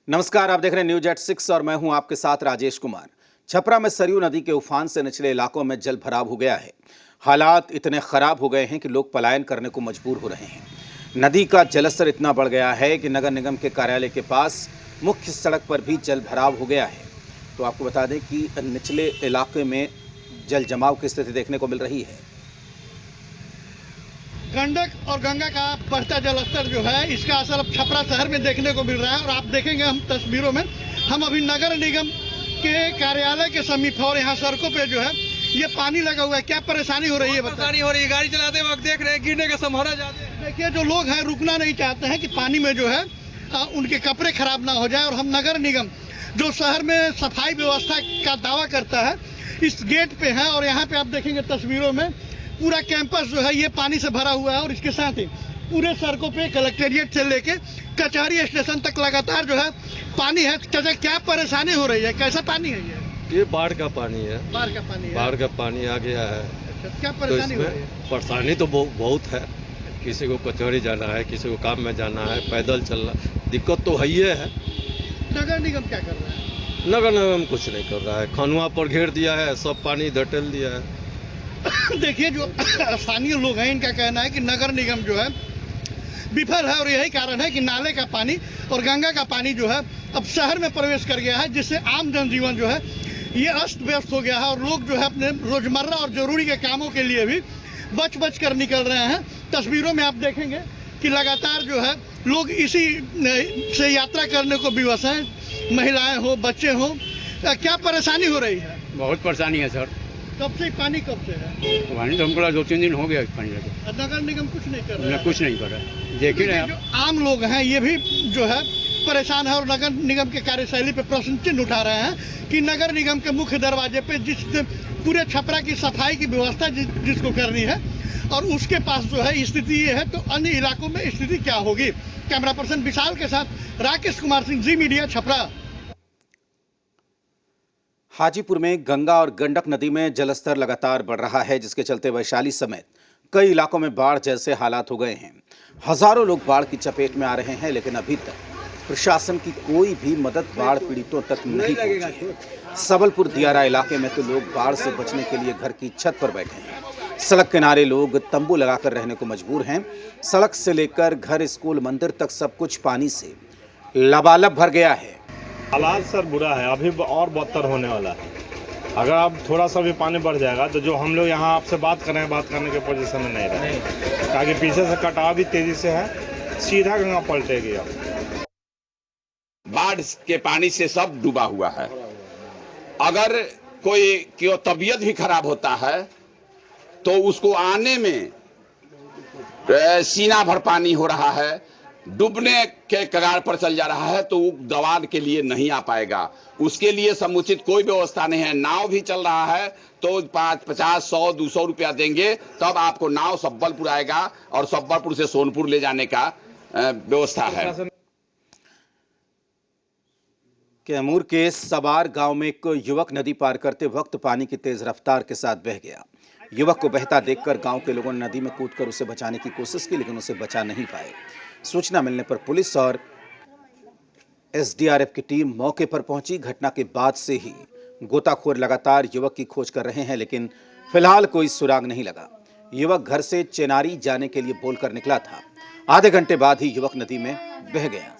नमस्कार, आप देख रहे हैं न्यूज एट 6 और मैं हूं आपके साथ राजेश कुमार। छपरा में सरयू नदी के उफान से निचले इलाकों में जल भराव हो गया है। हालात इतने खराब हो गए हैं कि लोग पलायन करने को मजबूर हो रहे हैं। नदी का जलस्तर इतना बढ़ गया है कि नगर निगम के कार्यालय के पास मुख्य सड़क पर भी जल भराव हो गया है। तो आपको बता दें कि निचले इलाके में जल जमाव की स्थिति देखने को मिल रही है। गंडक और गंगा का बढ़ता जलस्तर जो है इसका असर अब छपरा शहर में देखने को मिल रहा है। और आप देखेंगे हम तस्वीरों में, हम अभी नगर निगम के कार्यालय के समीप और यहाँ सड़कों पे जो है ये पानी लगा हुआ है। क्या परेशानी हो रही है? परेशानी हो रही है, गाड़ी चलाते वक्त देख रहे हैं गिरने का संभावना ज्यादा है। देखिए, जो लोग हैं रुकना नहीं चाहते हैं कि पानी में जो है उनके कपड़े खराब ना हो जाए। और हम नगर निगम जो शहर में सफाई व्यवस्था का दावा करता है इस गेट पे है। और यहाँ पे आप देखेंगे तस्वीरों में पूरा कैंपस जो है ये पानी से भरा हुआ है। और इसके साथ ही पूरे सड़कों पे कलेक्टेरिएट से लेके कचहरी स्टेशन तक लगातार जो है पानी है। चाचा, क्या परेशानी हो रही है? कैसा पानी है ये बाढ़ का पानी है। बाढ़ का पानी है? बाढ़ का पानी आ गया है। अच्छा, क्या तो परेशानी हो रही है? इसमें परेशानी तो बहुत है। किसी को कचहरी जाना है, किसी को काम में जाना है, पैदल चलना, दिक्कत तो है ही है। नगर निगम क्या कर रहा है? नगर निगम कुछ नहीं कर रहा है। खनुआ पर घेर दिया है, सब पानी धटेल दिया है। देखिए, जो स्थानीय लोग हैं इनका कहना है कि नगर निगम जो है विफल है। और यही कारण है कि नाले का पानी और गंगा का पानी जो है अब शहर में प्रवेश कर गया है, जिससे आम जनजीवन जो है ये अस्त व्यस्त हो गया है। और लोग जो है अपने रोजमर्रा और जरूरी के कामों के लिए भी बच कर निकल रहे हैं। तस्वीरों में आप देखेंगे कि लगातार जो है लोग इसी से यात्रा करने को विवश हैं, महिलाएं हो, बच्चे हो। क्या परेशानी हो रही है? बहुत परेशानी है सर। कब से पानी कब से है? पानी तो हमको 2-3 दिन हो गया पानी लगे। नगर निगम कुछ नहीं कर रहा है? कुछ नहीं कर रहा है, देख ही रहे जो आम लोग हैं ये भी जो है परेशान है और नगर निगम के कार्यशैली पे प्रश्न चिन्ह उठा रहे हैं कि नगर निगम के मुख्य दरवाजे पे जिस पूरे छपरा की सफाई की व्यवस्था जिसको करनी है और उसके पास जो है स्थिति ये है, तो अन्य इलाकों में स्थिति क्या होगी? कैमरा पर्सन विशाल के साथ राकेश कुमार सिंह, जी मीडिया, छपरा। हाजीपुर में गंगा और गंडक नदी में जलस्तर लगातार बढ़ रहा है, जिसके चलते वैशाली समेत कई इलाकों में बाढ़ जैसे हालात हो गए हैं। हजारों लोग बाढ़ की चपेट में आ रहे हैं, लेकिन अभी तक प्रशासन की कोई भी मदद बाढ़ पीड़ितों तक नहीं पहुंची है। सबलपुर दियारा इलाके में तो लोग बाढ़ से बचने के लिए घर की छत पर बैठे हैं। सड़क किनारे लोग तंबू लगाकर रहने को मजबूर हैं। सड़क से लेकर घर, स्कूल, मंदिर तक सब कुछ पानी से लबालब भर गया है। हालात सर बुरा है, अभी और बदतर होने वाला है। अगर अब थोड़ा सा भी पानी बढ़ जाएगा तो जो हम लोग यहाँ आपसे बात कर रहे हैं, बात करने के पोजीशन में नहीं रहे, ताकि पीछे से कटाव भी तेजी से है, सीधा गंगा पलटेगी। अब बाढ़ के पानी से सब डूबा हुआ है। अगर कोई की तबीयत भी खराब होता है तो उसको आने में सीना भर पानी हो रहा है, डूबने के कगार पर चल जा रहा है, तो वो दवा के लिए नहीं आ पाएगा। उसके लिए समुचित कोई व्यवस्था नहीं है। नाव भी चल रहा है तो 50, 100, 200 रुपया देंगे तब आपको नाव सबलपुर आएगा और सबलपुर से सोनपुर ले जाने का व्यवस्था है। कैमूर के सवार गांव में एक युवक नदी पार करते वक्त पानी की तेज रफ्तार के साथ बह गया। युवक को बहता देखकर गांव के लोगों ने नदी में कूदकर उसे बचाने की कोशिश की, लेकिन उसे बचा नहीं पाए। सूचना मिलने पर पुलिस और एसडीआरएफ की टीम मौके पर पहुंची। घटना के बाद से ही गोताखोर लगातार युवक की खोज कर रहे हैं, लेकिन फिलहाल कोई सुराग नहीं लगा। युवक घर से चेनारी जाने के लिए बोलकर निकला था। आधे घंटे बाद ही युवक नदी में बह गया।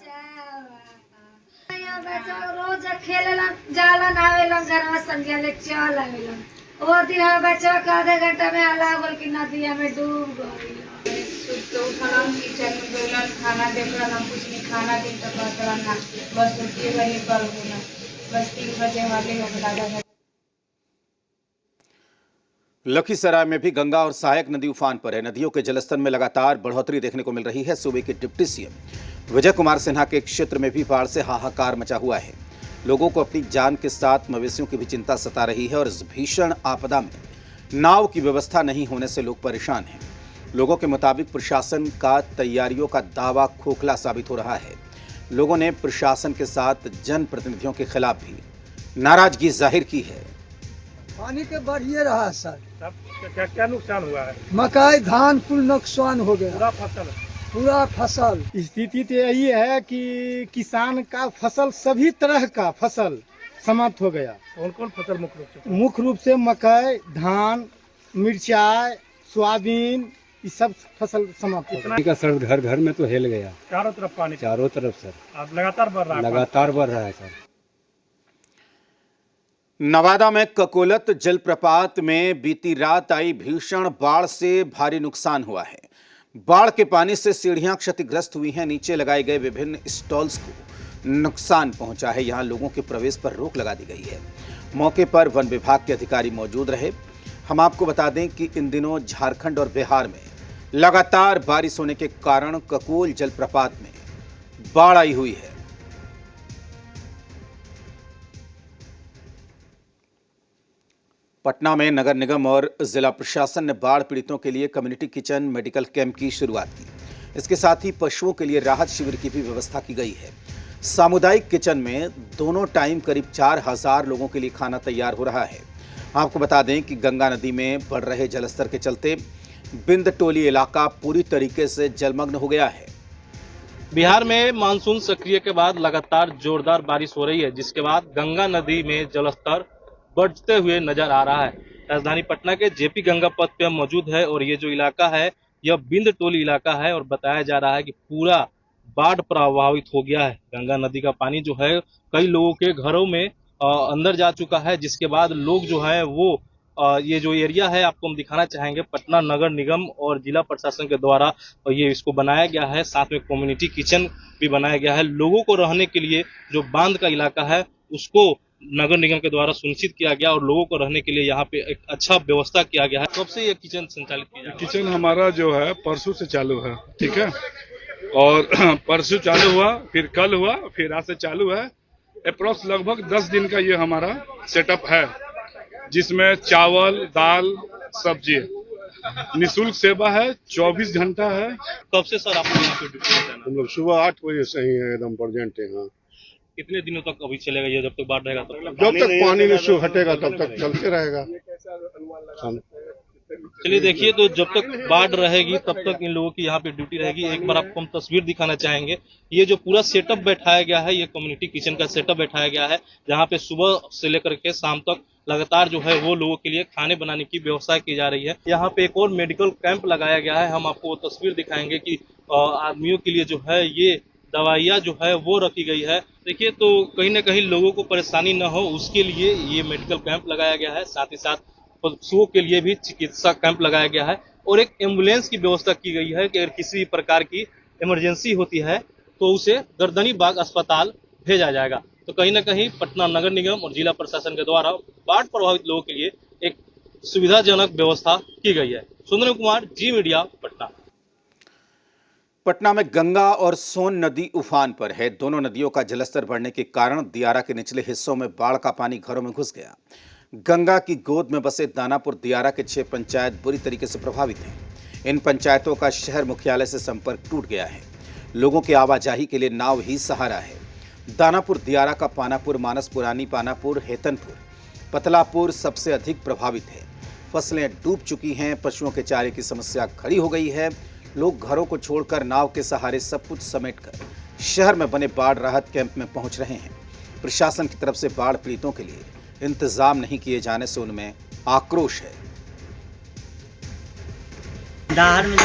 रोज खेललन, जालन, आवेलन, घर में संध्या ले चल आवेलन। वो दिन हम बच्चा का आधे घंटा में अला बोल की नदिया में डूब गई। तो खाना किचन में गइलन, खाना देखलन, हम कुछ नहीं खाना दिन तक बतलन ना, बस उठिए वही कर होना, बस 3 बजे वाले हो गया। लखीसराय में भी गंगा और सहायक नदी उफान पर है। नदियों के जलस्तर में लगातार बढ़ोतरी देखने को मिल रही है। सूबे के डिप्टी सीएम विजय कुमार सिन्हा के क्षेत्र में भी बाढ़ से हाहाकार मचा हुआ है। लोगों को अपनी जान के साथ मवेशियों की भी चिंता सता रही है और इस भीषण आपदा में नाव की व्यवस्था नहीं होने से लोग परेशान हैं। लोगों के मुताबिक प्रशासन का तैयारियों का दावा खोखला साबित हो रहा है। लोगों ने प्रशासन के साथ जनप्रतिनिधियों के खिलाफ भी नाराजगी जाहिर की है। पानी के बढ़िए रहा सर। क्या नुकसान हुआ है? मकई, धान कुल नुकसान हो गया। पूरा फसल पूरा फसल। स्थिति तो यही है कि किसान का फसल, सभी तरह का फसल समाप्त हो गया। कौन कौन फसल मुख्य रूप से मकई, धान, मिर्चाई, सोयाबीन, ये सब फसल समाप्त हो गया। का सर घर घर में तो हिल गया, चारों तरफ पानी, चारों तरफ सर, अब लगातार बढ़ रहा है, लगातार बढ़ रहा है सर। नवादा में ककोलत जलप्रपात में बीती रात आई भीषण बाढ़ से भारी नुकसान हुआ है। बाढ़ के पानी से सीढ़ियां क्षतिग्रस्त हुई हैं। नीचे लगाए गए विभिन्न स्टॉल्स को नुकसान पहुंचा है। यहां लोगों के प्रवेश पर रोक लगा दी गई है। मौके पर वन विभाग के अधिकारी मौजूद रहे। हम आपको बता दें कि इन दिनों झारखंड और बिहार में लगातार बारिश होने के कारण ककोल जलप्रपात में बाढ़ आई हुई है। पटना में नगर निगम और जिला प्रशासन ने बाढ़ पीड़ितों के लिए कम्युनिटी किचन मेडिकल कैंप की शुरुआत की। इसके साथ ही पशुओं के लिए राहत शिविर की भी व्यवस्था की गई है। सामुदायिक किचन में दोनों टाइम करीब 4000 लोगों के लिए खाना तैयार हो रहा है। आपको बता दें कि गंगा नदी में बढ़ रहे जलस्तर के चलते बिंद टोली इलाका पूरी तरीके से जलमग्न हो गया है। बिहार में मानसून सक्रिय के बाद लगातार जोरदार बारिश हो रही है, जिसके बाद गंगा नदी में जलस्तर बढ़ते हुए नजर आ रहा है। राजधानी पटना के जेपी गंगा पथ पे हम मौजूद है और ये जो इलाका है यह बिंद टोली इलाका है और बताया जा रहा है कि पूरा बाढ़ प्रभावित हो गया है। गंगा नदी का पानी जो है कई लोगों के घरों में अंदर जा चुका है, जिसके बाद लोग जो है वो ये जो एरिया है आपको हम दिखाना चाहेंगे। पटना नगर निगम और जिला प्रशासन के द्वारा ये इसको बनाया गया है। साथ में कम्युनिटी किचन भी बनाया गया है। लोगों को रहने के लिए जो बांध का इलाका है उसको नगर निगम के द्वारा सुनिश्चित किया गया और लोगों को रहने के लिए यहाँ पे एक अच्छा व्यवस्था किया गया है। कब से ये किचन संचालित किया जाएगा? किचन हमारा जो है परसों से चालू है, ठीक है, और परसों चालू हुआ, फिर कल हुआ, फिर आज से चालू है। अप्रोक्स लगभग 10 दिन का ये हमारा सेटअप है, जिसमें चावल, दाल, सब्जी, निःशुल्क सेवा है, 24 घंटा है। कब से सर आप यहाँ पे ड्यूटी पे जाना? हम लोग सुबह 8 बजे से ही है, एकदम प्रेजेंट है यहाँ। कितने दिनों तक अभी चलेगा ये, जब तक बाढ़ रहेगा तब? जब तक पानी नहीं हटेगा तब तक चलते रहेगा। चलिए देखिए, तो जब तक बाढ़ रहेगी तब तक इन लोगों की यहाँ पे ड्यूटी रहेगी। एक बार आपको हम तस्वीर दिखाना चाहेंगे। ये जो पूरा सेटअप बैठाया गया है, ये कम्युनिटी किचन का सेटअप बैठाया गया है, जहाँ पे सुबह से लेकर के शाम तक लगातार जो है वो लोगों के लिए खाने बनाने की व्यवस्था की जा रही है। यहाँ पे एक और मेडिकल कैंप लगाया गया है। हम आपको वो तस्वीर दिखाएंगे कि आदमियों के लिए जो है ये दवाइयाँ जो है वो रखी गई है। देखिए, तो कहीं ना कहीं लोगों को परेशानी न हो उसके लिए ये मेडिकल कैंप लगाया गया है। साथ ही साथ पशुओं के लिए भी चिकित्सा कैंप लगाया गया है और एक एम्बुलेंस की व्यवस्था की गई है कि अगर किसी भी प्रकार की इमरजेंसी होती है तो उसे गर्दनी बाग अस्पताल भेजा जाएगा। तो कहीं ना कहीं पटना नगर निगम और जिला प्रशासन के द्वारा बाढ़ प्रभावित लोगों के लिए एक सुविधाजनक व्यवस्था की गई है। सुंदर कुमार, जी मीडिया, पटना। पटना में गंगा और सोन नदी उफान पर है। दोनों नदियों का जलस्तर बढ़ने के कारण दियारा के निचले हिस्सों में बाढ़ का पानी घरों में घुस गया। गंगा की गोद में बसे दानापुर दियारा के 6 पंचायत बुरी तरीके से प्रभावित हैं। इन पंचायतों का शहर मुख्यालय से संपर्क टूट गया है। लोगों की आवाजाही के लिए नाव ही सहारा है। दानापुर दियारा का पानापुर, मानस पुरानी, पानापुर, हेतनपुर, पतलापुर सबसे अधिक प्रभावित है। फसलें डूब चुकी हैं। पशुओं के चारे की समस्या खड़ी हो गई है। लोग घरों को छोड़कर नाव के सहारे सब कुछ समेटकर शहर में बने बाढ़ राहत कैंप में पहुंच रहे हैं। प्रशासन की तरफ से बाढ़ पीड़ितों के लिए इंतजाम नहीं किए जाने से उनमें आक्रोश है। दाहर में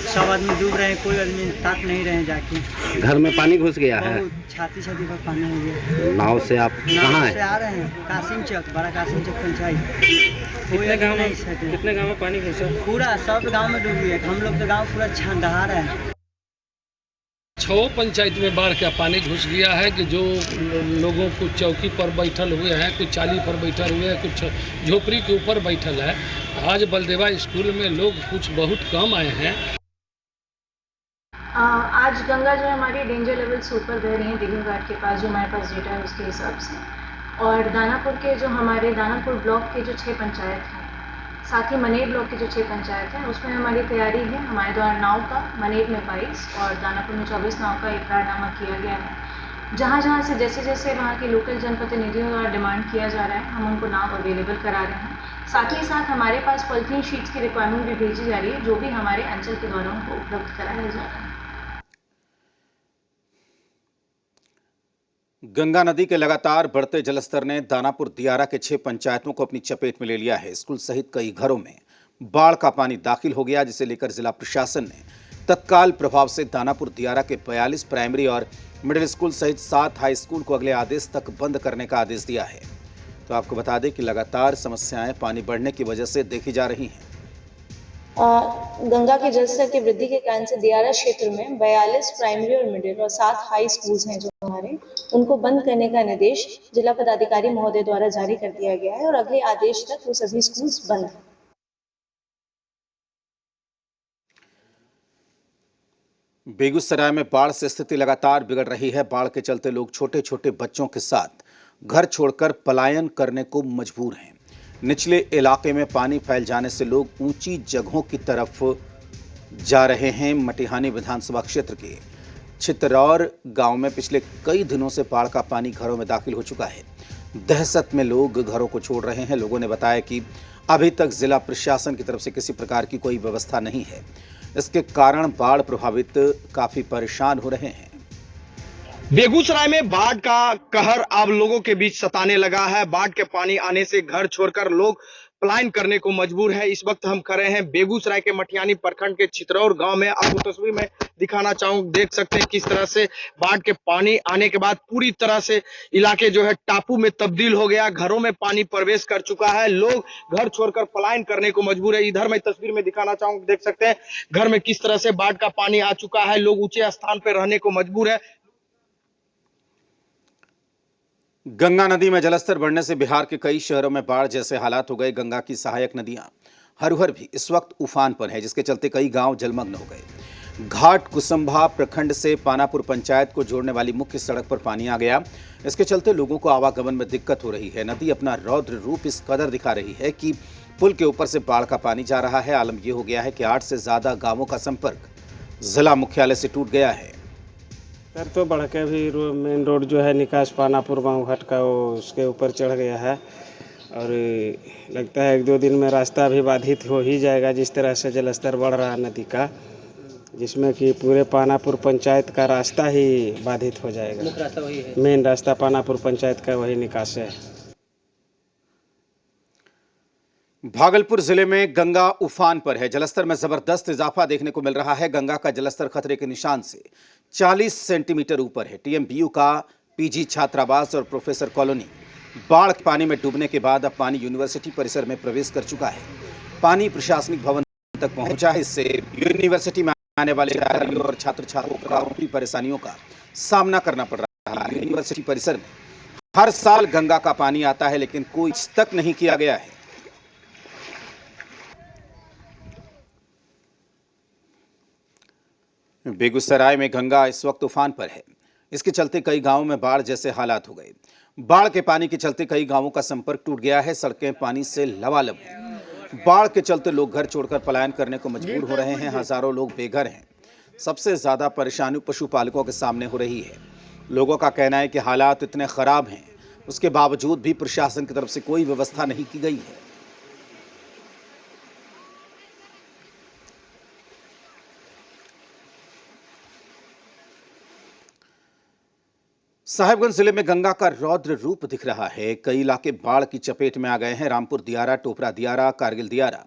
सब आदमी डूब रहे हैं, कोई आदमी ताक नहीं रहे जाके। घर में पानी घुस गया है, छाती छाती पर पानी हो गया। नाव से आप कहाँ से आ रहे हैं? कासिम चौक, बड़ा कासिम चौक पंचायत। कितने गाँव में पानी घुसा? पूरा सब गाँव में डूब गया। हम लोग तो गाँव पूरा छानदार है। 6 पंचायत में बाढ़ का पानी घुस गया है कि जो लोगों को चौकी पर बैठल हुए हैं, कुछ चाली पर बैठल हुए हैं, कुछ झोपड़ी के ऊपर बैठल है। आज बलदेवा स्कूल में लोग कुछ बहुत कम आए हैं। आज गंगा जो है हमारी डेंजर लेवल से ऊपर बह रही है दीघा घाट के पास, जो हमारे पास डेटा है उसके हिसाब से। और दानापुर के जो हमारे दानापुर ब्लॉक के जो 6 पंचायत हैं, साथ ही मनेर ब्लॉक के जो 6 पंचायत हैं, उसमें हमारी तैयारी है। हमारे द्वारा नाव का मनेर में 22 और दानापुर में 24 नाव का इकरारनामा किया गया है। जहाँ से जैसे जैसे वहाँ के लोकल जनप्रतिनिधियों द्वारा डिमांड किया जा रहा है, हम उनको नाव अवेलेबल करा रहे हैं। साथ ही साथ हमारे पास पॉलीथीन शीट्स की रिक्वायरमेंट भी भेजी जा रही है, जो भी हमारे अंचल के द्वारा उनको उपलब्ध कराया जा रहा है। गंगा नदी के लगातार बढ़ते जलस्तर ने दानापुर दियारा के 6 पंचायतों को अपनी चपेट में ले लिया है। स्कूल सहित कई घरों में बाढ़ का पानी दाखिल हो गया, जिसे लेकर जिला प्रशासन ने तत्काल प्रभाव से दानापुर दियारा के 42 प्राइमरी और मिडिल स्कूल सहित 7 हाई स्कूल को अगले आदेश तक बंद करने का आदेश दिया है। तो आपको बता दें कि लगातार समस्याएं पानी बढ़ने की वजह से देखी जा रही हैं। गंगा के जलस्तर की वृद्धि के कारण से दियारा क्षेत्र में 42 प्राइमरी और मिडिल और 7 हाई स्कूल्स हैं जो हमारे, उनको बंद करने का निर्देश जिला पदाधिकारी महोदय द्वारा जारी कर दिया गया है और अगले आदेश तक वो सभी स्कूल्स बंद हैं। बेगूसराय में बाढ़ से स्थिति लगातार बिगड़ रही है। बाढ़ के चलते लोग छोटे छोटे बच्चों के साथ घर छोड़कर पलायन करने को मजबूर हैं। निचले इलाके में पानी फैल जाने से लोग ऊंची जगहों की तरफ जा रहे हैं। मटिहानी विधानसभा क्षेत्र के छितरौर गांव में पिछले कई दिनों से बाढ़ का पानी घरों में दाखिल हो चुका है। दहशत में लोग घरों को छोड़ रहे हैं। लोगों ने बताया कि अभी तक जिला प्रशासन की तरफ से किसी प्रकार की कोई व्यवस्था नहीं है। इसके कारण बाढ़ प्रभावित काफी परेशान हो रहे हैं। बेगूसराय में बाढ़ का कहर अब लोगों के बीच सताने लगा है। बाढ़ के पानी आने से घर छोड़कर लोग पलायन करने को मजबूर है। इस वक्त हम खड़े हैं बेगूसराय के मटिहानी प्रखंड के छितरौर गांव में। आपको तस्वीर में दिखाना चाहूँ, देख सकते हैं किस तरह से बाढ़ के पानी आने के बाद पूरी तरह से इलाके जो है टापू में तब्दील हो गया। घरों में पानी प्रवेश कर चुका है। लोग घर छोड़कर पलायन करने को मजबूर है। इधर मैं तस्वीर में दिखाना चाहूँ, देख सकते हैं घर में किस तरह से बाढ़ का पानी आ चुका है। लोग ऊंचे स्थान पर रहने को मजबूर है। गंगा नदी में जलस्तर बढ़ने से बिहार के कई शहरों में बाढ़ जैसे हालात हो गए। गंगा की सहायक नदियां हरहर भी इस वक्त उफान पर है, जिसके चलते कई गांव जलमग्न हो गए। घाट कुसुम्भा प्रखंड से पानापुर पंचायत को जोड़ने वाली मुख्य सड़क पर पानी आ गया। इसके चलते लोगों को आवागमन में दिक्कत हो रही है। नदी अपना रौद्र रूप इस कदर दिखा रही है कि पुल के ऊपर से बाढ़ का पानी जा रहा है। आलम यह हो गया है कि 8 से ज्यादा गांवों का संपर्क जिला मुख्यालय से टूट गया है। सर तो बढ़ के भी मेन रोड जो है निकास पानापुर गांव घाट का, वो उसके ऊपर चढ़ गया है और लगता है 1-2 दिन में रास्ता भी बाधित हो ही जाएगा। जिस तरह से जलस्तर बढ़ रहा है नदी का, जिसमें कि पूरे पानापुर पंचायत का रास्ता ही बाधित हो जाएगा। मुख्य रास्ता वही है, मेन रास्ता पानापुर पंचायत का वही निकास है। भागलपुर जिले में गंगा उफान पर है। जलस्तर में जबरदस्त इजाफा देखने को मिल रहा है। गंगा का जलस्तर खतरे के निशान से 40 सेंटीमीटर ऊपर है। टीएमबीयू का पीजी छात्रावास और प्रोफेसर कॉलोनी बाढ़ के पानी में डूबने के बाद अब पानी यूनिवर्सिटी परिसर में प्रवेश कर चुका है। पानी प्रशासनिक भवन तक पहुंचा है। इससे यूनिवर्सिटी में आने वाले छात्रों और छात्र छात्राओं को काफी परेशानियों का सामना करना पड़ रहा है। यूनिवर्सिटी परिसर में हर साल गंगा का पानी आता है, लेकिन कोई तक नहीं किया गया है। बेगूसराय में गंगा इस वक्त उफान पर है। इसके चलते कई गांवों में बाढ़ जैसे हालात हो गए। बाढ़ के पानी के चलते कई गांवों का संपर्क टूट गया है। सड़कें पानी से लबालब हैं। बाढ़ के चलते लोग घर छोड़कर पलायन करने को मजबूर हो रहे हैं। हजारों लोग बेघर हैं। सबसे ज्यादा परेशानी पशुपालकों के सामने हो रही है। लोगों का कहना है कि हालात इतने खराब हैं, उसके बावजूद भी प्रशासन की तरफ से कोई व्यवस्था नहीं की गई है। साहिबगंज जिले में गंगा का रौद्र रूप दिख रहा है। कई इलाके बाढ़ की चपेट में आ गए हैं। रामपुर दियारा, टोपरा दियारा, कारगिल दियारा,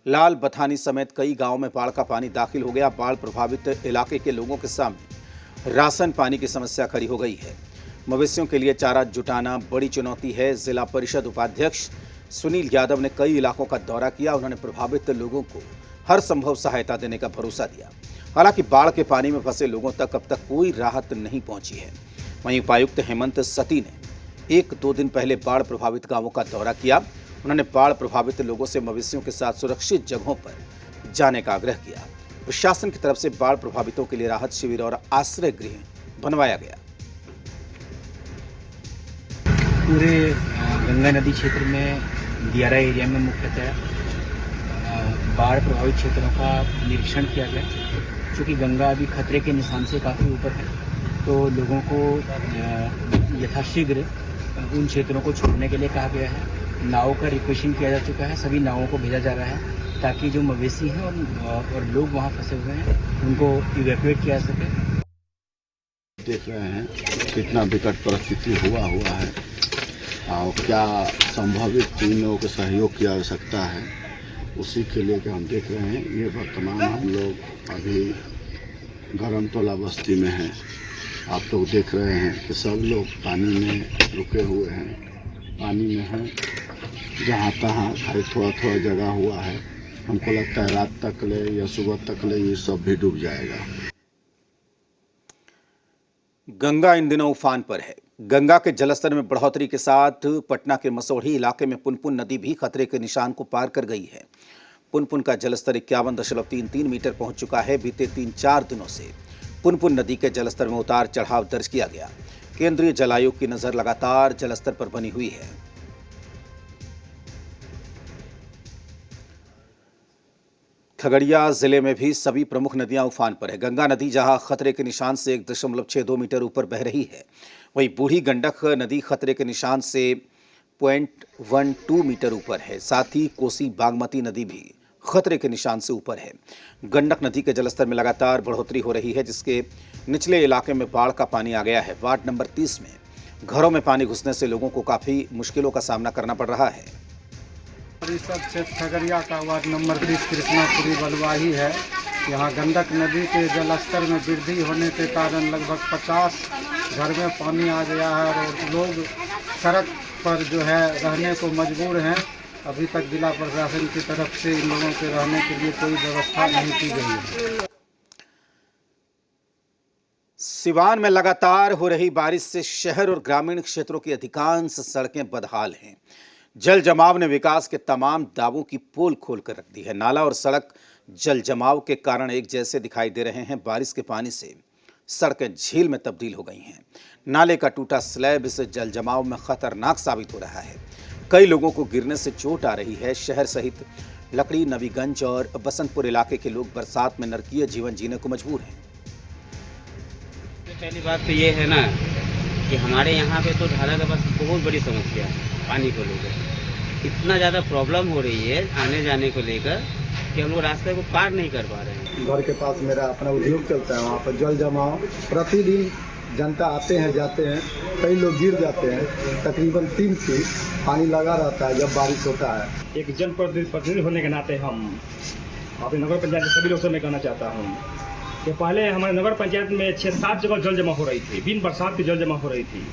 लाल बथानी समेत कई गांवों में बाढ़ का पानी दाखिल हो गया। बाढ़ प्रभावित इलाके के लोगों के सामने राशन पानी की समस्या खड़ी हो गई है। मवेशियों के लिए चारा जुटाना बड़ी चुनौती है। जिला परिषद उपाध्यक्ष सुनील यादव ने कई इलाकों का दौरा किया। उन्होंने प्रभावित लोगों को हर संभव सहायता देने का भरोसा दिया। हालांकि बाढ़ के पानी में फंसे लोगों तक अब तक कोई राहत नहीं पहुंची है। वहीं उपायुक्त हेमंत सती ने 1-2 दिन पहले बाढ़ प्रभावित गांवों का दौरा किया। उन्होंने बाढ़ प्रभावित लोगों से मवेशियों के साथ सुरक्षित जगहों पर जाने का आग्रह किया। प्रशासन की तरफ से बाढ़ प्रभावितों के लिए राहत शिविर और आश्रय गृह बनवाया गया। पूरे गंगा नदी क्षेत्र में दियारा एरिया में मुख्यतः बाढ़ प्रभावित क्षेत्रों का निरीक्षण किया गया। चूँकि गंगा अभी खतरे के निशान से काफ़ी ऊपर है, तो लोगों को यथाशीघ्र उन क्षेत्रों को छोड़ने के लिए कहा गया है। नावों का रिक्वेशन किया जा चुका है, सभी नावों को भेजा जा रहा है ताकि जो मवेशी हैं और लोग वहाँ फंसे हुए हैं उनको इवैक्यूएट किया जा सके। देख रहे हैं कितना विकट परिस्थिति हुआ है और क्या संभावित इन लोगों को सहयोग की आवश्यकता है, उसी के लिए कि हम देख रहे हैं। ये वर्तमान हम लोग अभी गरमतोला बस्ती में हैं। आप लोग देख रहे हैं कि सब लोग पानी में रुके हुए हैं, पानी में हैं, जहाँ तहाँ खाली थोड़ा थोड़ा जगह हुआ है। हमको लगता है रात तक ले या सुबह तक ले ये सब भी डूब जाएगा। गंगा इन दिनों उफान पर है। गंगा के जलस्तर में बढ़ोतरी के साथ पटना के मसौढ़ी इलाके में पुनपुन नदी भी खतरे के निशान को पार कर गई है। पुनपुन का जलस्तर 51.33 मीटर पहुंच चुका है। बीते 3-4 दिनों से पुनपुन नदी के जलस्तर में उतार चढ़ाव दर्ज किया गया। केंद्रीय जल आयोग की नजर लगातार जलस्तर पर बनी हुई है। खगड़िया जिले में भी सभी प्रमुख नदियां उफान पर है। गंगा नदी जहां खतरे के निशान से 1.62 मीटर ऊपर बह रही है, वहीं बूढ़ी गंडक नदी खतरे के निशान से 0.12 मीटर ऊपर है। साथ ही कोसी बागमती नदी भी खतरे के निशान से ऊपर है। गंडक नदी के जलस्तर में लगातार बढ़ोतरी हो रही है, जिसके निचले इलाके में बाढ़ का पानी आ गया है। वार्ड नंबर 30 में घरों में पानी घुसने से लोगों को काफी मुश्किलों का सामना करना पड़ रहा है। परिषद क्षेत्र खगड़िया का वार्ड नंबर 30 कृष्णापुरी बलुआही है। यहाँ गंडक नदी के जलस्तर में वृद्धि होने के कारण लगभग 50 घर में पानी आ गया है और लोग सड़क पर जो है रहने को मजबूर हैं। अभी तक जिला प्रशासन की तरफ से इन लोगों के रहने के लिए कोई व्यवस्था नहीं की गई है। सिवान में लगातार हो रही बारिश से शहर और ग्रामीण क्षेत्रों की अधिकांश सड़कें बदहाल हैं। जल जमाव ने विकास के तमाम दावों की पोल खोल कर रख दी है। नाला और सड़क जल जमाव के कारण एक जैसे दिखाई दे रहे हैं। बारिश के पानी से सड़कें झील में तब्दील हो गई हैं। नाले का टूटा स्लैब इस जल जमाव में खतरनाक साबित हो रहा है। कई लोगों को गिरने से चोट आ रही है। शहर सहित लकड़ी, नवीगंज और बसंतपुर इलाके के लोग बरसात में नरकीय जीवन जीने को मजबूर हैं। पहली बात तो ये है ना कि हमारे यहाँ पे तो धारा का बस बहुत बड़ी समस्या है। पानी को लेकर इतना ज़्यादा प्रॉब्लम हो रही है आने जाने को लेकर कि हम लोग रास्ते को पार नहीं कर पा रहे हैं। घर के पास मेरा अपना उद्योग चलता है, वहाँ पर जल जमाव प्रतिदिन जनता आते हैं जाते हैं, कई लोग गिर जाते हैं। तकरीबन 3 फीट पानी लगा रहता है जब बारिश होता है। एक जनप्रतिनिधि होने के नाते हम अपने नगर पंचायत के सभी लोग से मैं कहना चाहता हूँ कि पहले हमारे नगर पंचायत में 6-7 जगह जल जमा हो रही थी, बिन बरसात की जल जमा हो रही थी।